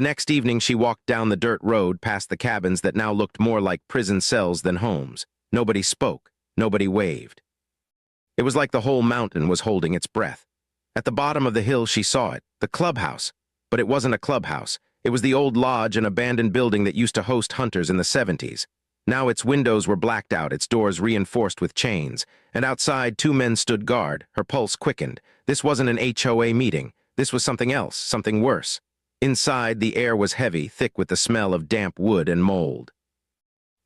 The next evening, she walked down the dirt road past the cabins that now looked more like prison cells than homes. Nobody spoke. Nobody waved. It was like the whole mountain was holding its breath. At the bottom of the hill, she saw it, the clubhouse. But it wasn't a clubhouse. It was the old lodge, an abandoned building that used to host hunters in the 70s. Now its windows were blacked out, its doors reinforced with chains, and outside 2 men stood guard. Her pulse quickened. This wasn't an HOA meeting. This was something else, something worse. Inside, the air was heavy, thick with the smell of damp wood and mold.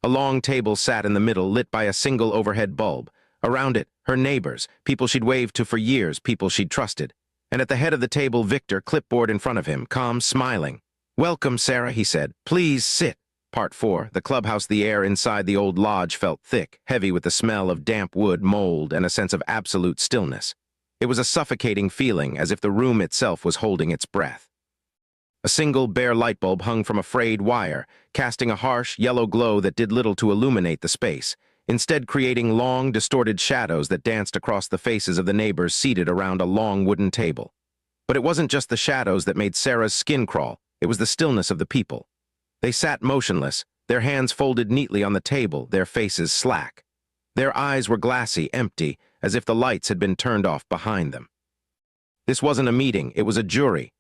A long table sat in the middle, lit by a single overhead bulb. Around it, her neighbors, people she'd waved to for years, people she'd trusted. And at the head of the table, Victor, clipboard in front of him, calm, smiling. "Welcome, Sarah," he said. "Please sit." Part 4. The clubhouse. The air inside the old lodge felt thick, heavy with the smell of damp wood, mold, and a sense of absolute stillness. It was a suffocating feeling, as if the room itself was holding its breath. A single bare light bulb hung from a frayed wire, casting a harsh, yellow glow that did little to illuminate the space, instead creating long, distorted shadows that danced across the faces of the neighbors seated around a long wooden table. But it wasn't just the shadows that made Sarah's skin crawl, it was the stillness of the people. They sat motionless, their hands folded neatly on the table, their faces slack. Their eyes were glassy, empty, as if the lights had been turned off behind them. This wasn't a meeting, it was a jury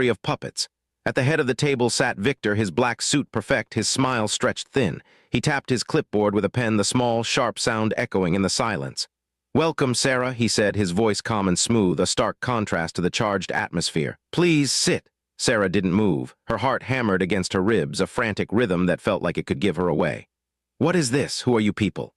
of puppets. At the head of the table sat Victor, his black suit perfect, his smile stretched thin. He tapped his clipboard with a pen, the small, sharp sound echoing in the silence. "Welcome, Sarah," he said, his voice calm and smooth, a stark contrast to the charged atmosphere. "Please sit." Sarah didn't move. Her heart hammered against her ribs, a frantic rhythm that felt like it could give her away. "What is this? Who are you people?"